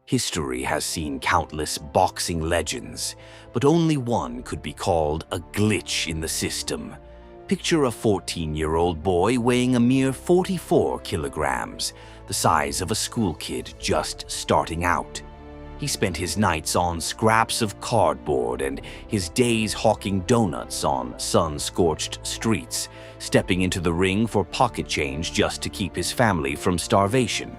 History has seen countless boxing legends, but only one could be called a glitch in the system. Picture a 14-year-old boy weighing a mere 44 kilograms, the size of a school kid just starting out. He spent his nights on scraps of cardboard and his days hawking donuts on sun-scorched streets, stepping into the ring for pocket change just to keep his family from starvation.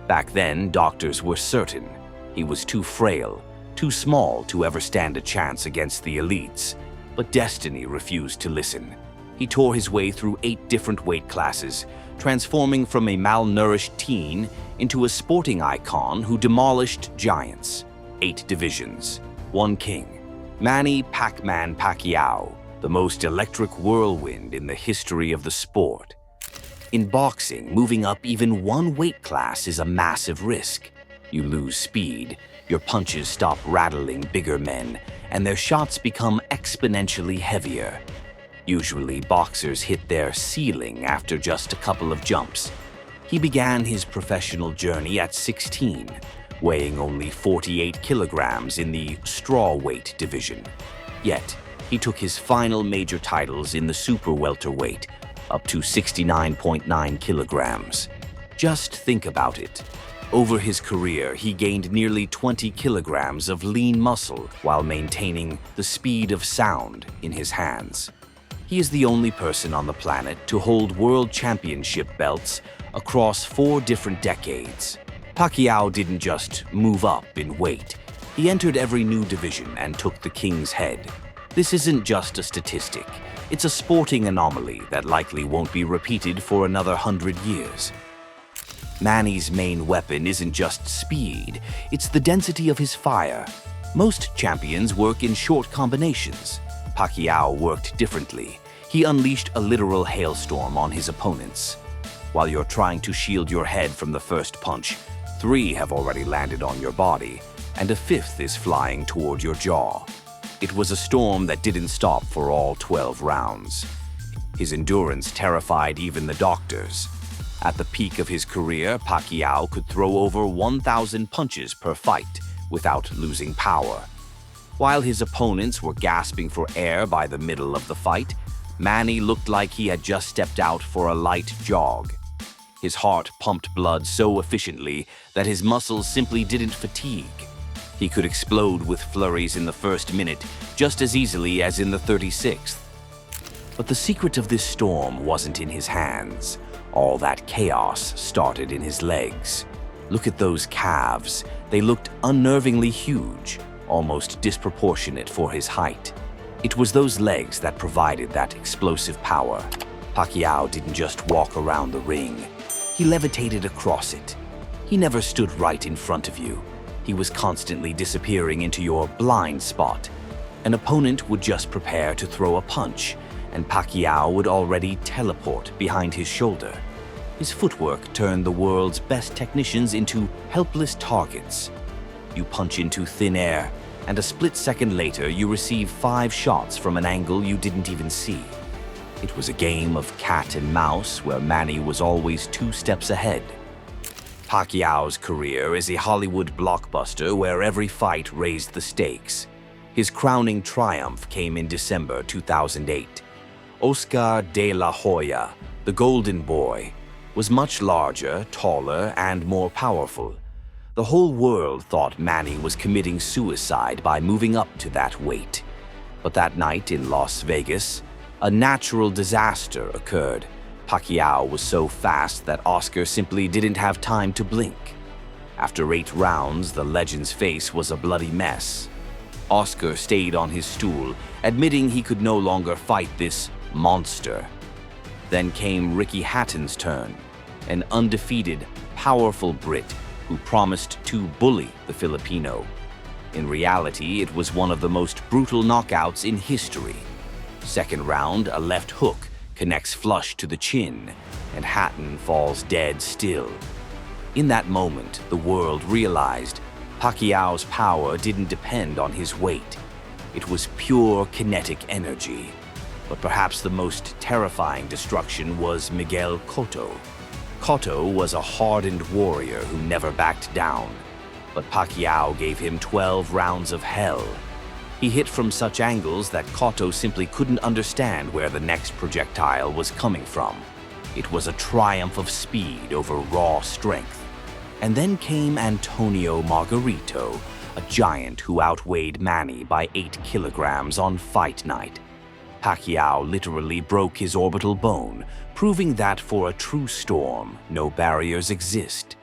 Back then, doctors were certain he was too frail, too small to ever stand a chance against the elites. But destiny refused to listen. He tore his way through 8 different weight classes, transforming from a malnourished teen into a sporting icon who demolished giants. 8 divisions, 1 king. Manny Pac-Man Pacquiao, the most electric whirlwind in the history of the sport. In boxing, moving up even 1 weight class is a massive risk. You lose speed, your punches stop rattling bigger men, and their shots become exponentially heavier. Usually, boxers hit their ceiling after just a couple of jumps. He began his professional journey at 16, weighing only 48 kilograms in the strawweight division. Yet, he took his final major titles in the super welterweight, up to 69.9 kilograms. Just think about it. Over his career, he gained nearly 20 kilograms of lean muscle while maintaining the speed of sound in his hands. He is the only person on the planet to hold world championship belts across 4 different decades. Pacquiao didn't just move up in weight. He entered every new division and took the king's head. This isn't just a statistic. It's a sporting anomaly that likely won't be repeated for another 100 years. Manny's main weapon isn't just speed, it's the density of his fire. Most champions work in short combinations. Pacquiao worked differently. He unleashed a literal hailstorm on his opponents. While you're trying to shield your head from the first punch, 3 have already landed on your body, and a 5th is flying toward your jaw. It was a storm that didn't stop for all 12 rounds. His endurance terrified even the doctors. At the peak of his career, Pacquiao could throw over 1,000 punches per fight without losing power. While his opponents were gasping for air by the middle of the fight, Manny looked like he had just stepped out for a light jog. His heart pumped blood so efficiently that his muscles simply didn't fatigue. He could explode with flurries in the first minute just as easily as in the 36th. But the secret of this storm wasn't in his hands. All that chaos started in his legs. Look at those calves. They looked unnervingly huge, almost disproportionate for his height. It was those legs that provided that explosive power. Pacquiao didn't just walk around the ring. He levitated across it. He never stood right in front of you. He was constantly disappearing into your blind spot. An opponent would just prepare to throw a punch, and Pacquiao would already teleport behind his shoulder. His footwork turned the world's best technicians into helpless targets. You punch into thin air, and a split second later you receive 5 shots from an angle you didn't even see. It was a game of cat and mouse where Manny was always 2 steps ahead. Pacquiao's career is a Hollywood blockbuster where every fight raised the stakes. His crowning triumph came in December 2008. Oscar de la Hoya, the Golden Boy, was much larger, taller, and more powerful. The whole world thought Manny was committing suicide by moving up to that weight. But that night in Las Vegas, a natural disaster occurred. Pacquiao was so fast that Oscar simply didn't have time to blink. After 8 rounds, the legend's face was a bloody mess. Oscar stayed on his stool, admitting he could no longer fight this monster. Then came Ricky Hatton's turn, an undefeated, powerful Brit who promised to bully the Filipino. In reality, it was one of the most brutal knockouts in history. Second round, a left hook connects flush to the chin, and Hatton falls dead still. In that moment, the world realized Pacquiao's power didn't depend on his weight. It was pure kinetic energy. But perhaps the most terrifying destruction was Cotto. Cotto was a hardened warrior who never backed down. but Pacquiao gave him 12 rounds of hell. He hit from such angles that Cotto simply couldn't understand where the next projectile was coming from. It was a triumph of speed over raw strength. And then came Antonio Margarito, a giant who outweighed Manny by 8 kilograms on fight night. Pacquiao literally broke his orbital bone, proving that for a true storm, no barriers exist.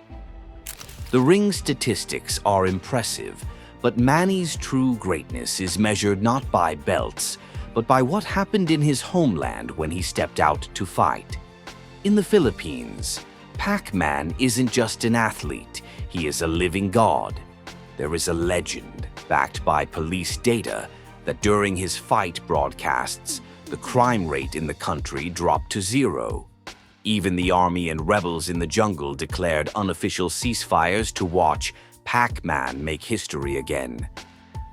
The ring statistics are impressive, but Manny's true greatness is measured not by belts, but by what happened in his homeland when he stepped out to fight. In the Philippines, Pac-Man isn't just an athlete, he is a living god. There is a legend, backed by police data, that during his fight broadcasts, the crime rate in the country dropped to 0. Even the army and rebels in the jungle declared unofficial ceasefires to watch Pac-Man make history again.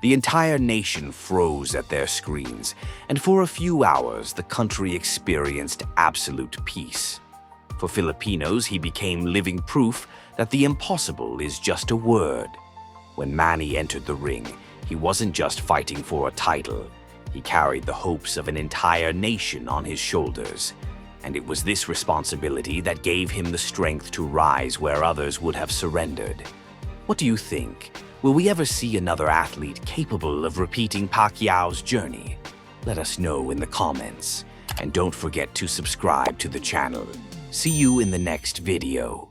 The entire nation froze at their screens, and for a few hours the country experienced absolute peace. For Filipinos, he became living proof that the impossible is just a word. When Manny entered the ring, he wasn't just fighting for a title. He carried the hopes of an entire nation on his shoulders. And it was this responsibility that gave him the strength to rise where others would have surrendered. What do you think? Will we ever see another athlete capable of repeating Pacquiao's journey? Let us know in the comments. And don't forget to subscribe to the channel. See you in the next video.